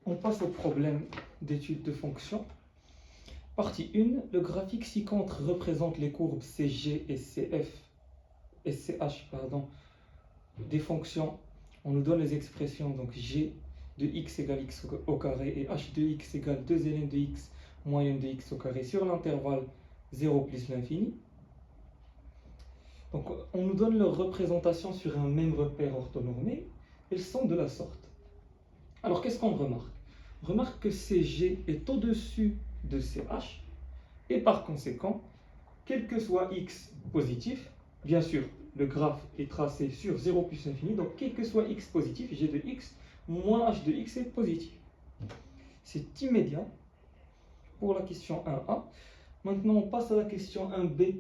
On passe au problème d'étude de fonctions. Partie 1, le graphique ci-contre représente les courbes CG et CH, des fonctions. On nous donne les expressions, donc G de x égale x au carré et h de x égale 2 ln de x moins n de x au carré sur l'intervalle 0 plus l'infini. Donc on nous donne leur représentation sur un même repère orthonormé. Elles sont de la sorte. Alors qu'est-ce qu'on remarque? On remarque que CG est au-dessus de CH et par conséquent, quel que soit x positif, bien sûr, le graphe est tracé sur 0 plus l'infini, donc quel que soit x positif, g de x moins h de x est positif. C'est immédiat pour la question 1a. Maintenant, on passe à la question 1b.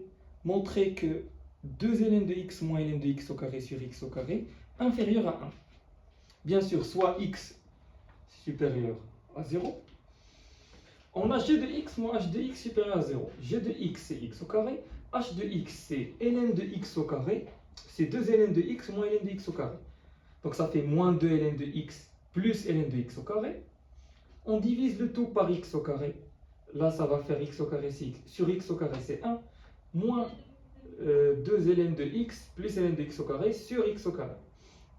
Montrer que 2 ln de x moins ln de x au carré sur x au carré inférieur à 1. Bien sûr, soit x supérieur à 0. On a g de x moins h de x supérieur à 0. g de x, c'est x au carré. h de x, c'est ln de x au carré. C'est 2 ln de x moins ln de x au carré. Donc ça fait moins 2 ln de x plus ln de x au carré. On divise le tout par x au carré. Là, ça va faire x au carré, c'est x. Sur x au carré, c'est 1. Moins 2 ln de x plus ln de x au carré sur x au carré.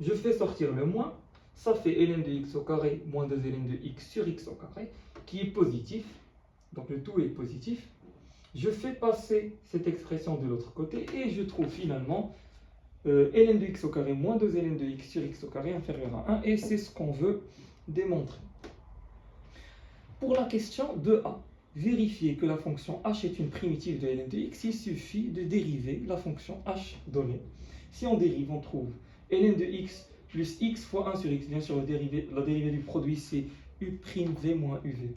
Je fais sortir le moins. Ça fait ln de x au carré moins 2 ln de x sur x au carré, qui est positif. Donc le tout est positif. Je fais passer cette expression de l'autre côté et je trouve finalement ln de x au carré moins 2 ln de x sur x au carré inférieur à 1. Et c'est ce qu'on veut démontrer. Pour la question 2a, vérifier que la fonction h est une primitive de ln de x, il suffit de dériver la fonction h donnée. Si on dérive, on trouve ln de x plus x fois 1 sur x. Bien sûr, la dérivée du produit, c'est u'v moins uv'.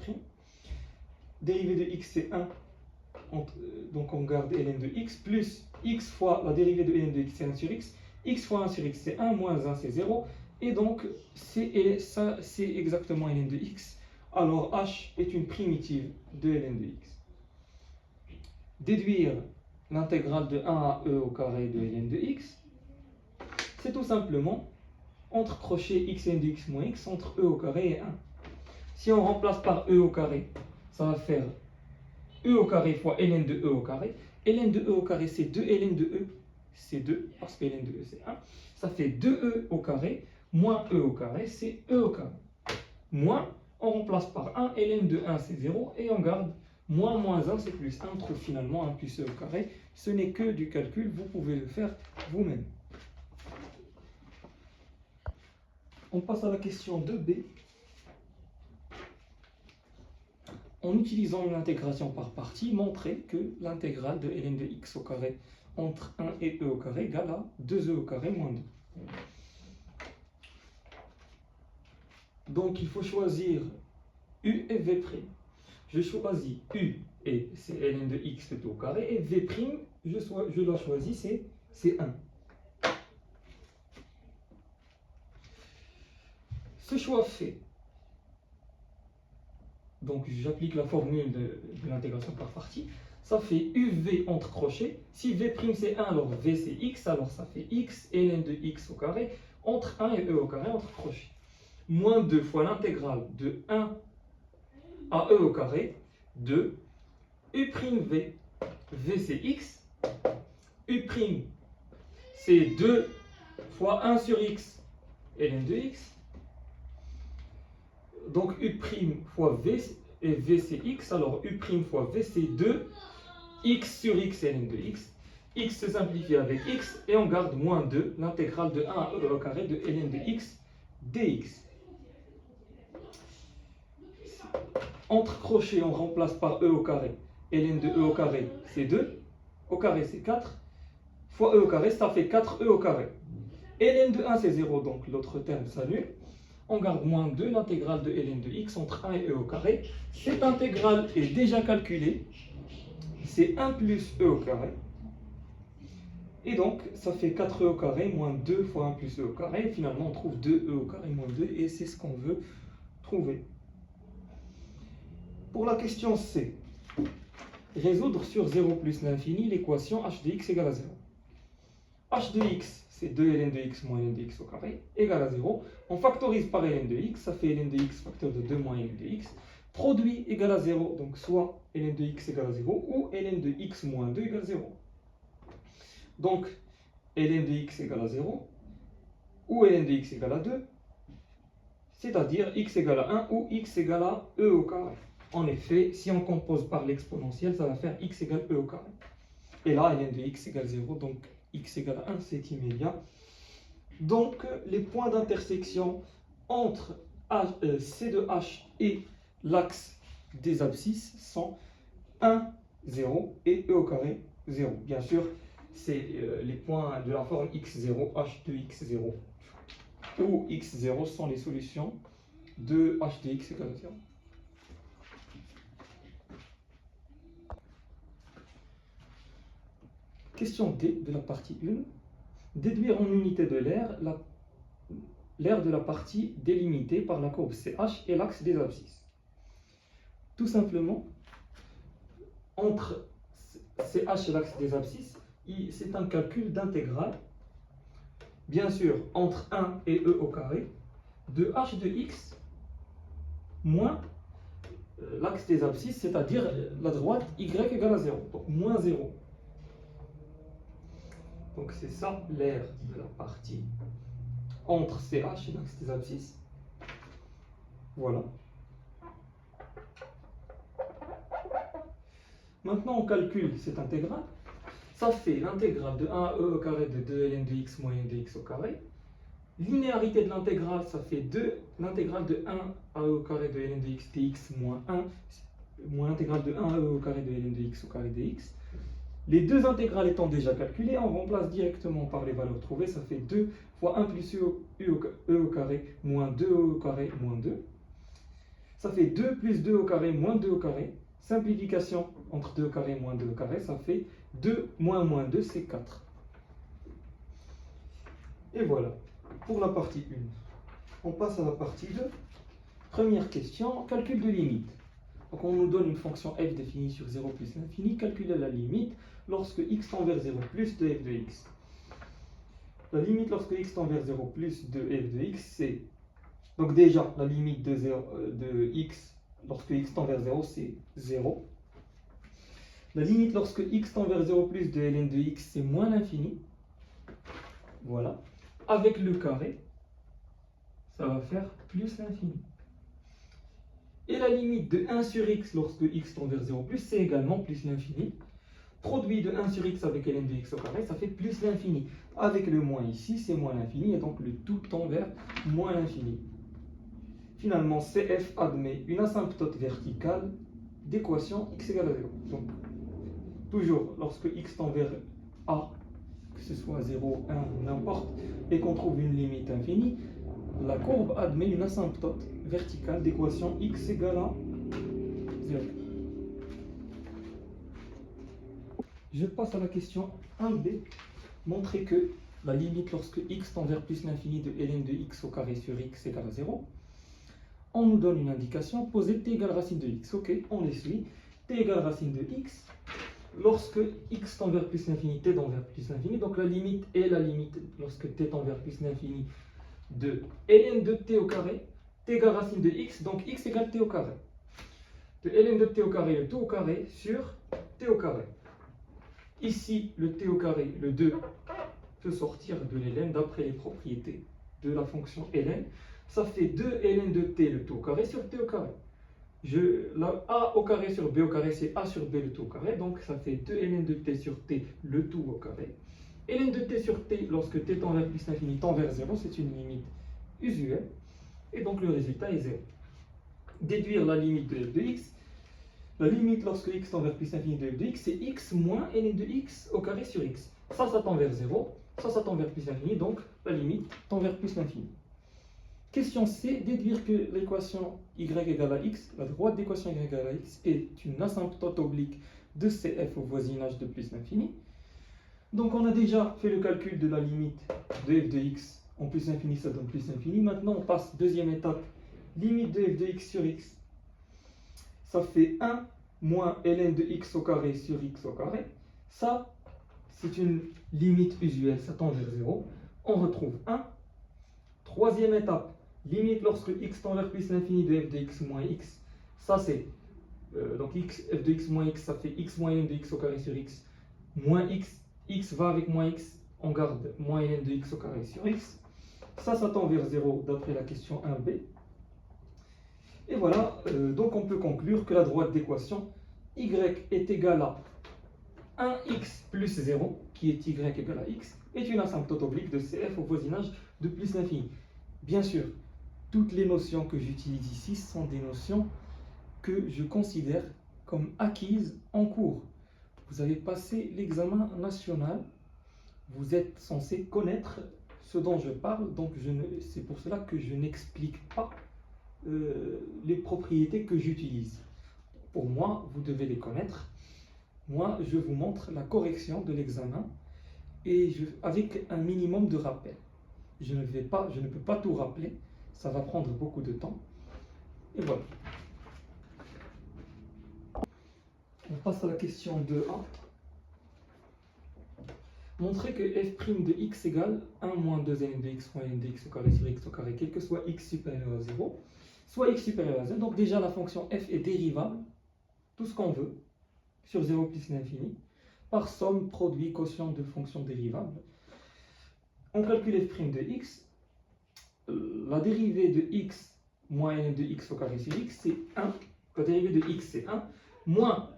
Dérivée de x, c'est 1. Donc on garde ln de x plus x fois la dérivée de ln de x, c'est 1 sur x. X fois 1 sur x, c'est 1, moins 1, c'est 0. Et donc, ça, c'est exactement ln de x. Alors, h est une primitive de ln de x. Déduire l'intégrale de 1 à e au carré de ln de x, c'est tout simplement entre crochet x ln de x moins x entre e au carré et 1. Si on remplace par e au carré, ça va faire e au carré fois ln de e au carré. Ln de e au carré, c'est 2 ln de e, c'est 2, parce que ln de e, c'est 1. Ça fait 2e au carré, moins e au carré, c'est e au carré. Moins, on remplace par 1, ln de 1, c'est 0, et on garde moins 1, c'est plus 1. On trouve finalement 1 plus e au carré. Ce n'est que du calcul, vous pouvez le faire vous-même. On passe à la question 2b. En utilisant une intégration par partie, montrer que l'intégrale de ln de x au carré entre 1 et e au carré égale à 2e au carré moins 2. Donc il faut choisir u et v'. Je choisis u et c'est ln de x tout au carré et v', je dois choisir, c'est 1. Ce choix fait, donc j'applique la formule de l'intégration par partie, ça fait uv entre crochets. Si v' c'est 1, alors v c'est x, alors ça fait x ln de x au carré entre 1 et e au carré entre crochets. Moins 2 fois l'intégrale de 1 à e au carré de u'v. V c'est x, u' c'est 2 fois 1 sur x ln de x. Donc u' fois v, et v c'est x, alors u' fois v c'est 2 x sur x ln de x. X se simplifie avec x et on garde moins 2, l'intégrale de 1 à e au carré de ln de x dx. Entre crochets, on remplace par e au carré. Ln de e au carré, c'est 2. Au carré, c'est 4. Fois e au carré, ça fait 4e au carré. Ln de 1, c'est 0, donc l'autre terme s'annule. On garde moins 2, l'intégrale de ln de x entre 1 et e au carré. Cette intégrale est déjà calculée. C'est 1 plus e au carré. Et donc, ça fait 4e au carré moins 2 fois 1 plus e au carré. Et finalement, on trouve 2e au carré moins 2. Et c'est ce qu'on veut trouver. Pour la question C, résoudre sur 0 plus l'infini l'équation h de x égale à 0. H de x, c'est 2 ln de x moins ln de x au carré, égale à 0. On factorise par ln de x, ça fait ln de x facteur de 2 moins ln de x. Produit égale à 0, donc soit ln de x égale à 0 ou ln de x moins 2 égale à 0. Donc, ln de x égale à 0 ou ln de x égale à 2, c'est-à-dire x égale à 1 ou x égale à e au carré. En effet, si on compose par l'exponentielle, ça va faire x égale e au carré. Et là, ln de x égale 0, donc x égale à 1, c'est immédiat. Donc, les points d'intersection entre C de H et l'axe des abscisses sont 1, 0 et e au carré 0. Bien sûr, c'est les points de la forme x0, h de x0 où x0 sont les solutions de h de x égale à 0. Question D de la partie 1. Déduire en unité de l'air l'aire de la partie délimitée par la courbe CH et l'axe des abscisses. Tout simplement, entre CH et l'axe des abscisses, c'est un calcul d'intégrale, bien sûr, entre 1 et e au carré, de h de x moins l'axe des abscisses, c'est-à-dire la droite y égale à 0, donc moins 0. Donc c'est ça l'aire de la partie entre CH et l'axe des abscisses. Voilà. Maintenant on calcule cette intégrale. Ça fait l'intégrale de 1 à e au carré de 2 ln de x moins ln de x au carré. Linéarité de l'intégrale, ça fait l'intégrale de 1 à e au carré de ln de x dx moins 1, moins l'intégrale de 1 à e au carré de ln de x au carré dx. Les deux intégrales étant déjà calculées, on remplace directement par les valeurs trouvées. Ça fait 2 fois 1 plus e au carré moins 2e au carré moins 2. Ça fait 2 plus 2 au carré moins 2 au carré. Simplification entre 2 au carré moins 2 au carré, ça fait 2 moins 2, c'est 4. Et voilà, pour la partie 1. On passe à la partie 2. Première question, calcul de limite. Donc on nous donne une fonction f définie sur 0 plus l'infini. Calculer la limite lorsque x tend vers 0 plus de f de x. La limite lorsque x tend vers 0 plus de f de x, c'est... Donc déjà, la limite de x lorsque x tend vers 0, c'est 0. La limite lorsque x tend vers 0 plus de ln de x, c'est moins l'infini. Voilà. Avec le carré, ça va faire plus l'infini. Et la limite de 1 sur x lorsque x tend vers 0 plus, c'est également plus l'infini. Produit de 1 sur x avec ln de x au carré, ça fait plus l'infini. Avec le moins ici, c'est moins l'infini, et donc le tout tend vers moins l'infini. Finalement, CF admet une asymptote verticale d'équation x égale à 0. Donc, toujours, lorsque x tend vers a, que ce soit 0, 1, n'importe, et qu'on trouve une limite infinie, la courbe admet une asymptote verticale d'équation x égale à 0. Je passe à la question 1b. Montrer que la limite lorsque x tend vers plus l'infini de ln de x au carré sur x égale à 0. On nous donne une indication, poser t égale racine de x. Ok, on les suit. T égale racine de x. Lorsque x tend vers plus l'infini, t tend vers plus l'infini. Donc la limite est la limite lorsque t tend vers plus l'infini de ln de t au carré. T égale racine de x, donc x égale t au carré. De ln de t au carré, le tout au carré sur t au carré. Ici, le t au carré, le 2, peut sortir de ln d'après les propriétés de la fonction ln. Ça fait 2 ln de t, le tout au carré, sur t au carré. La a au carré sur b au carré, c'est a sur b, le tout au carré. Donc, ça fait 2 ln de t sur t, le tout au carré. Ln de t sur t, lorsque t tend vers plus l'infini, tend vers 0, c'est une limite usuelle. Et donc, le résultat est 0. Déduire la limite de f de x. La limite lorsque x tend vers plus l'infini de f de x, c'est x moins ln de x au carré sur x. Ça tend vers 0. Ça tend vers plus l'infini. Donc, la limite tend vers plus l'infini. Question C, déduire que l'équation y égale à x, la droite d'équation y égale à x, est une asymptote oblique de CF au voisinage de plus l'infini. Donc on a déjà fait le calcul de la limite de f de x en plus l'infini, ça donne plus l'infini. Maintenant on passe deuxième étape, limite de f de x sur x. Ça fait 1 moins ln de x au carré sur x au carré. Ça, c'est une limite usuelle, ça tend vers 0. on retrouve 1. Troisième étape, limite lorsque x tend vers plus l'infini de f de x moins x. Ça c'est, donc f de x moins x, ça fait x moins ln de x au carré sur x, moins x, x va avec moins x, on garde moins ln de x au carré sur x. Ça tend vers 0 d'après la question 1b. Et voilà, donc on peut conclure que la droite d'équation y est égale à 1x plus 0, qui est y égale à x, est une asymptote oblique de CF au voisinage de plus l'infini. Bien sûr, toutes les notions que j'utilise ici sont des notions que je considère comme acquises en cours. Vous avez passé l'examen national, vous êtes censé connaître ce dont je parle, donc c'est pour cela que je n'explique pas les propriétés que j'utilise. Pour moi, vous devez les connaître. Moi, je vous montre la correction de l'examen et avec un minimum de rappel. Je ne peux pas tout rappeler, ça va prendre beaucoup de temps. Et voilà. On passe à la question 2a. Montrer que f' de x égale 1 moins 2 ln de x moins ln de x au carré sur x au carré, quel que soit x supérieur à 0, soit x supérieur à 0. Donc déjà la fonction f est dérivable, tout ce qu'on veut, sur 0 plus l'infini, par somme, produit, quotient de fonctions dérivables. On calcule f' de x. La dérivée de x moins ln de x au carré sur x, c'est 1. La dérivée de x, c'est 1. Moins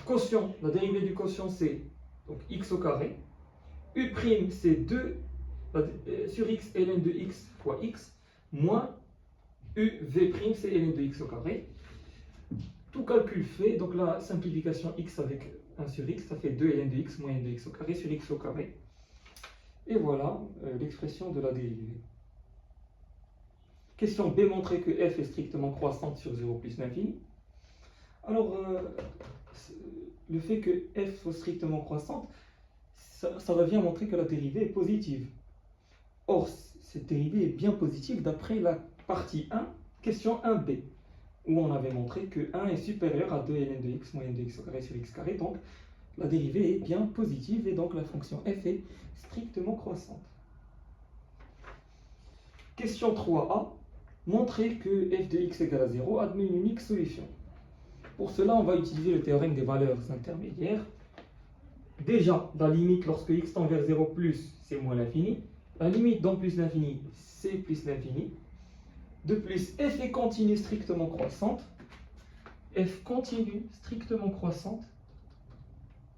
quotient, la dérivée du quotient, c'est donc x au carré. U', c'est 2 sur x ln de x fois x, moins uv', c'est ln de x au carré. Tout calcul fait, donc la simplification x avec 1 sur x, ça fait 2 ln de x moins ln de x au carré sur x au carré. Et voilà l'expression de la dérivée. Question B, montrer que f est strictement croissante sur 0 plus l'infini. Alors, le fait que f soit strictement croissante, ça va bien montrer que la dérivée est positive. Or, cette dérivée est bien positive d'après la partie 1, question 1b, où on avait montré que 1 est supérieur à 2 ln de x moins ln de x au carré sur x carré. Donc, la dérivée est bien positive et donc la fonction f est strictement croissante. Question 3a. Montrer que f de x égale à 0 admet une unique solution. Pour cela, on va utiliser le théorème des valeurs intermédiaires. Déjà, la limite lorsque x tend vers 0 plus, c'est moins l'infini. La limite dans plus l'infini, c'est plus l'infini. De plus, f est continue strictement croissante. F continue strictement croissante,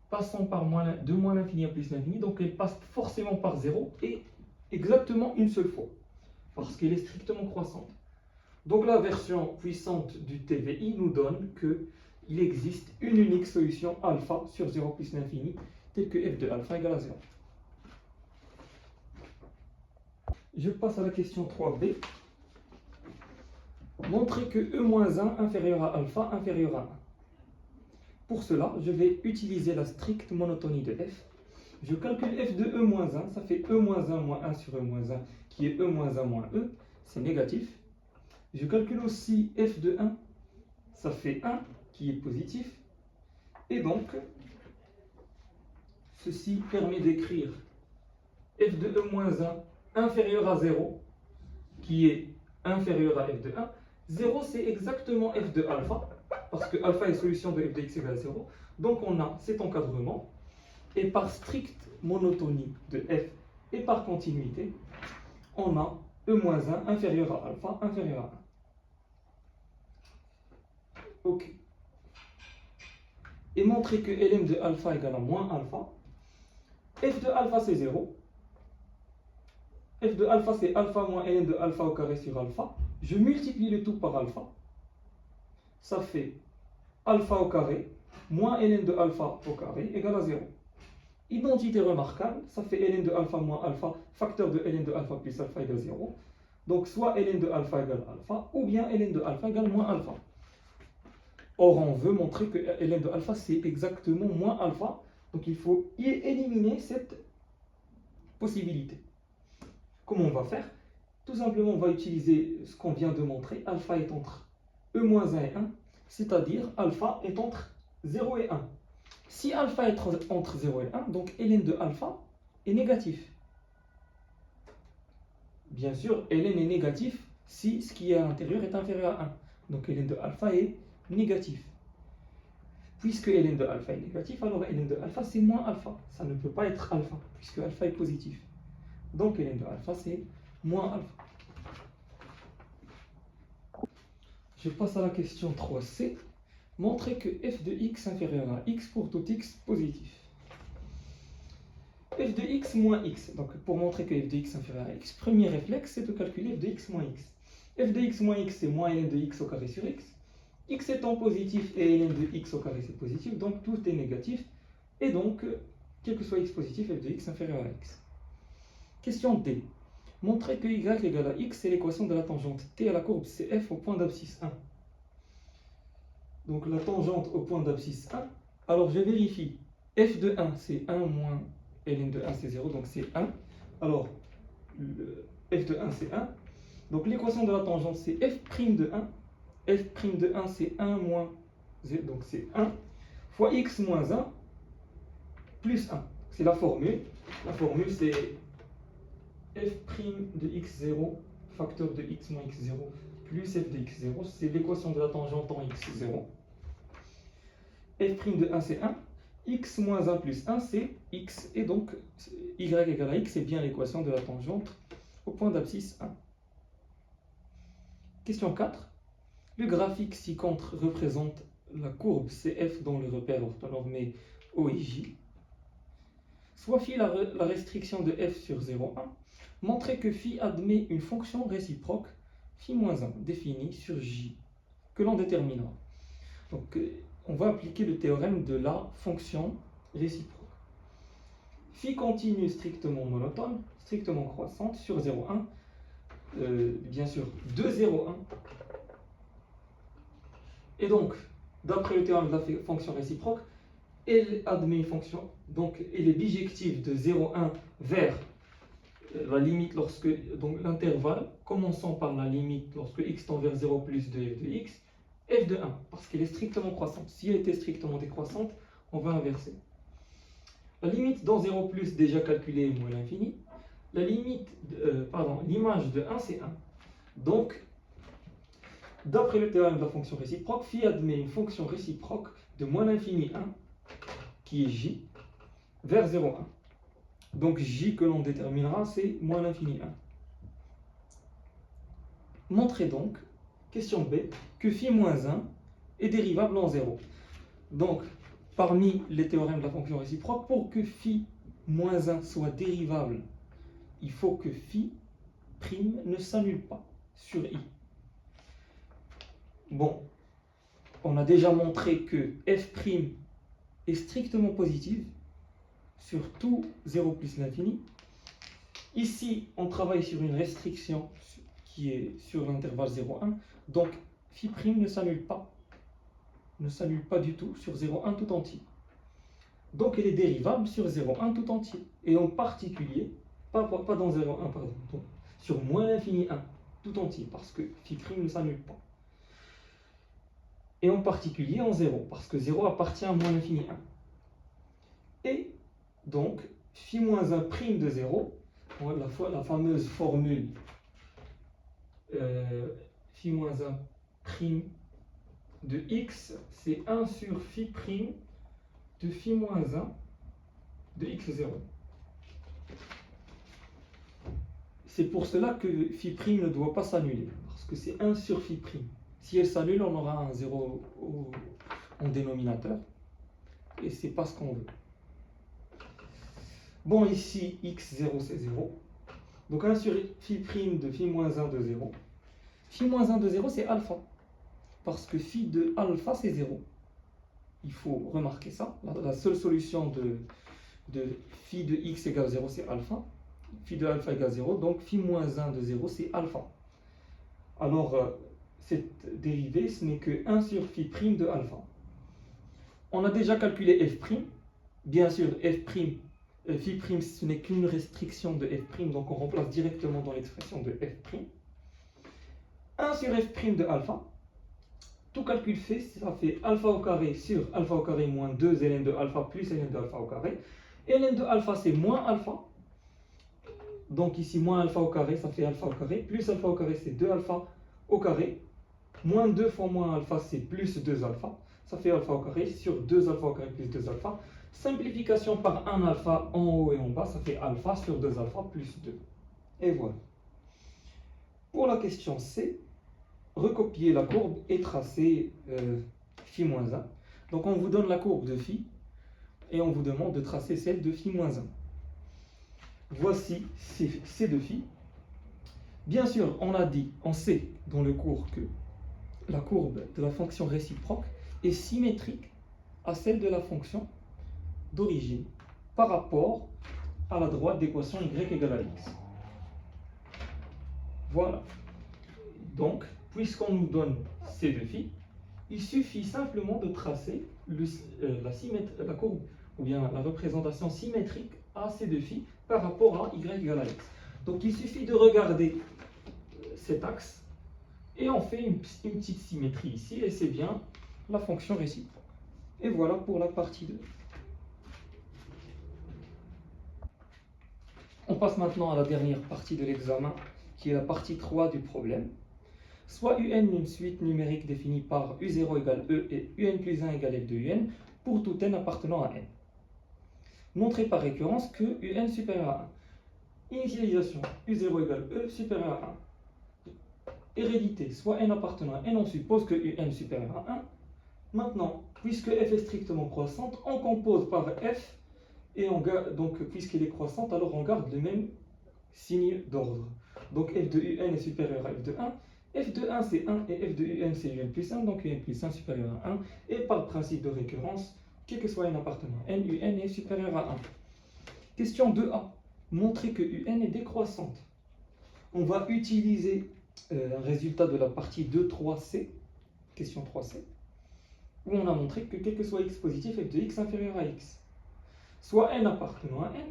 passant par de moins l'infini à plus l'infini. Donc elle passe forcément par 0 et exactement une seule fois, parce qu'elle est strictement croissante. Donc la version puissante du TVI nous donne qu'il existe une unique solution alpha sur 0 plus l'infini, telle que f de alpha égale à 0. Je passe à la question 3b. Montrer que e-1 inférieur à alpha inférieur à 1. Pour cela, je vais utiliser la stricte monotonie de f. Je calcule f de e-1, ça fait e-1 moins 1 sur e-1, qui est e-1 moins e, c'est négatif. Je calcule aussi f de 1, ça fait 1, qui est positif. Et donc, ceci permet d'écrire f de e-1 inférieur à 0, qui est inférieur à f de 1. 0, c'est exactement f de alpha, parce que alpha est solution de f de x égale à 0. Donc on a cet encadrement, et par stricte monotonie de f et par continuité, on a e-1 inférieur à alpha inférieur à 1. Ok. Et montrer que ln de alpha égale à moins alpha. F de alpha c'est 0. F de alpha c'est alpha moins ln de alpha au carré sur alpha. Je multiplie le tout par alpha. Ça fait alpha au carré moins ln de alpha au carré égale à 0. Identité remarquable, ça fait ln de alpha moins alpha, facteur de ln de alpha plus alpha égale 0. Donc soit ln de alpha égale alpha, ou bien ln de alpha égale moins alpha. Or, on veut montrer que ln de alpha, c'est exactement moins alpha. Donc, il faut éliminer cette possibilité. Comment on va faire? Tout simplement, on va utiliser ce qu'on vient de montrer. Alpha est entre e-1 et 1, c'est-à-dire alpha est entre 0 et 1. Si alpha est entre 0 et 1, donc ln de alpha est négatif. Bien sûr, ln est négatif si ce qui est à l'intérieur est inférieur à 1. Donc ln de alpha est négatif. Puisque ln de alpha est négatif, alors ln de alpha c'est moins alpha. Ça ne peut pas être alpha, puisque alpha est positif. Donc ln de alpha c'est moins alpha. Je passe à la question 3c. Montrer que f de x inférieur à x pour tout x positif. F de x moins x. Donc pour montrer que f de x inférieur à x, premier réflexe c'est de calculer f de x moins x. F de x moins x c'est moins ln de x au carré sur x. X étant positif et ln de x au carré c'est positif, donc tout est négatif. Et donc, quel que soit x positif, f de x inférieur à x. Question D. Montrer que y égale à x, c'est l'équation de la tangente t à la courbe CF au point d'abscisse 1. Donc la tangente au point d'abscisse 1. Alors je vérifie. F de 1 c'est 1 moins ln de 1 c'est 0, donc c'est 1. Alors f de 1 c'est 1. Donc l'équation de la tangente c'est f' de 1. F' de 1 c'est 1 moins 0, donc c'est 1 fois x moins 1 plus 1. C'est la formule. La formule c'est f' de x0 facteur de x moins x0 plus f de x0. C'est l'équation de la tangente en x0. F' de 1 c'est 1. X moins 1 plus 1 c'est x. Et donc y égale à x c'est bien l'équation de la tangente au point d'abscisse 1. Question 4. Le graphique ci-contre représente la courbe CF dont le repère orthonormé O et J. Soit phi la restriction de f sur 0,1. Montrer que phi admet une fonction réciproque phi moins 1 définie sur J, que l'on déterminera. Donc on va appliquer le théorème de la fonction réciproque. Phi continue strictement monotone, strictement croissante sur 0,1. Bien sûr, 2,01. Et donc, d'après le théorème de la fonction réciproque, elle admet une fonction, donc elle est bijective de 0,1 vers la limite lorsque, donc l'intervalle, commençant par la limite lorsque x tend vers 0 plus de f de x, f de 1, parce qu'elle est strictement croissante. Si elle était strictement décroissante, on va inverser. La limite dans 0 plus déjà calculée est moins l'infini. La limite, l'image de 1 c'est 1. Donc, d'après le théorème de la fonction réciproque, phi admet une fonction réciproque de moins l'infini 1, qui est j, vers 0,1. Donc j que l'on déterminera, c'est moins l'infini 1. Montrez donc, question B, que phi moins 1 est dérivable en 0. Donc, parmi les théorèmes de la fonction réciproque, pour que phi moins 1 soit dérivable, il faut que phi prime ne s'annule pas sur i. Bon, on a déjà montré que f' est strictement positive sur tout 0 plus l'infini. Ici, on travaille sur une restriction qui est sur l'intervalle 0,1. Donc, phi' ne s'annule pas. Ne s'annule pas du tout sur 0,1 tout entier. Donc, elle est dérivable sur 0,1 tout entier. Et en particulier, pas dans 0,1, pardon, donc, sur moins l'infini 1 tout entier, parce que phi' ne s'annule pas. Et en particulier en 0, parce que 0 appartient à moins l'infini 1. Et donc, phi moins 1 prime de 0, la fameuse formule phi moins 1 prime de x, c'est 1 sur phi prime de phi moins 1 de x0. C'est pour cela que phi prime ne doit pas s'annuler, parce que c'est 1 sur phi prime. Si elle s'annule, on aura un 0 en dénominateur, et c'est pas ce qu'on veut. Bon, ici, x0 c'est 0. Donc 1 sur phi prime de phi moins 1 de 0. Phi moins 1 de 0 c'est alpha. Parce que phi de alpha c'est 0. Il faut remarquer ça. La seule solution de phi de x égale 0 c'est alpha. Phi de alpha égale 0. Donc phi moins 1 de 0 c'est alpha. Alors cette dérivée ce n'est que 1 sur phi prime de alpha. On a déjà calculé f'. Bien sûr f'. Phi prime, ce n'est qu'une restriction de f', donc on remplace directement dans l'expression de f'. 1 sur f' de alpha, tout calcul fait, ça fait alpha au carré sur alpha au carré moins 2 ln de alpha plus ln de alpha au carré. Et ln de alpha, c'est moins alpha. Donc ici, moins alpha au carré, ça fait alpha au carré. Plus alpha au carré, c'est 2 alpha au carré. Moins 2 fois moins alpha, c'est plus 2 alpha. Ça fait alpha au carré sur 2 alpha au carré plus 2 alpha. Simplification par 1 alpha en haut et en bas, ça fait alpha sur 2 alpha plus 2. Et voilà. Pour la question C, recopier la courbe et tracer phi-1. Donc on vous donne la courbe de phi et on vous demande de tracer celle de phi-1. Voici C de phi. Bien sûr, on sait dans le cours que la courbe de la fonction réciproque est symétrique à celle de la fonction d'origine par rapport à la droite d'équation y égale à x. Voilà. Donc, puisqu'on nous donne C de phi, il suffit simplement de tracer la courbe ou bien la représentation symétrique à C de phi par rapport à y égale à x. Donc, il suffit de regarder cet axe et on fait une petite symétrie ici et c'est bien la fonction réciproque. Et voilà pour la partie 2. On passe maintenant à la dernière partie de l'examen, qui est la partie 3 du problème. Soit UN une suite numérique définie par U0 égale E et UN plus 1 égale F de UN pour tout n appartenant à n. Montrez par récurrence que UN supérieur à 1. Initialisation, U0 égale E supérieur à 1. Hérédité, soit n appartenant à n, on suppose que UN supérieur à 1. Maintenant, puisque f est strictement croissante, on compose par f, et donc puisqu'elle est croissante, alors on garde le même signe d'ordre. Donc f de un est supérieur à f de 1, f de 1 c'est 1 et f de un c'est un plus 1, donc un plus 1 supérieur à 1, et par principe de récurrence, quel que soit n appartenant à n, un est supérieur à 1. Question 2a, montrer que un est décroissante. On va utiliser un résultat de la partie 2.3c, question 3c, où on a montré que quel que soit x positif, f de x inférieur à x, soit n appartenant à n.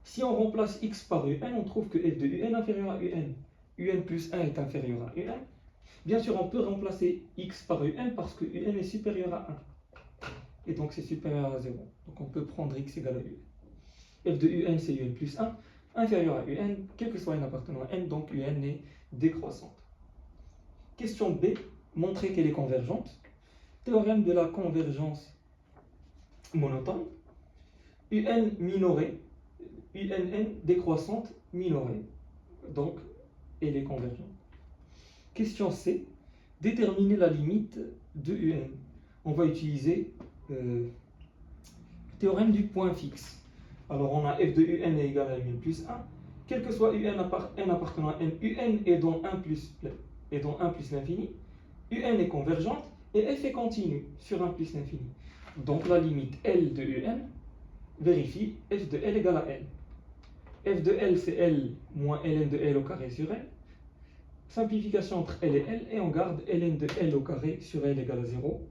Si on remplace x par un, on trouve que f de un inférieur à un plus 1 est inférieur à un. Bien sûr, on peut remplacer x par un parce que un est supérieur à 1. Et donc c'est supérieur à 0. Donc on peut prendre x égale à un. f de un c'est un plus 1, inférieur à un, quel que soit n appartenant à n, donc un est décroissante. Question B, montrer qu'elle est convergente. Théorème de la convergence monotone. Un minoré, UNN décroissante minorée. Donc, elle est convergente. Question C. Déterminer la limite de UN. On va utiliser le théorème du point fixe. Alors, on a f de UN est égal à UN plus 1. Quel que soit n appartenant à n, UN est dans 1 plus l'infini. UN est convergente et f est continue sur 1 plus l'infini. Donc, la limite L de UN vérifie f de L égale à L. F de L, c'est L moins ln de L au carré sur L. Simplification entre L et L, et on garde ln de L au carré sur L égale à 0.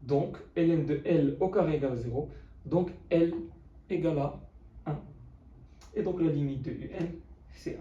Donc, ln de L au carré égale à 0. Donc, L égale à 1. Et donc, la limite de UN, c'est 1.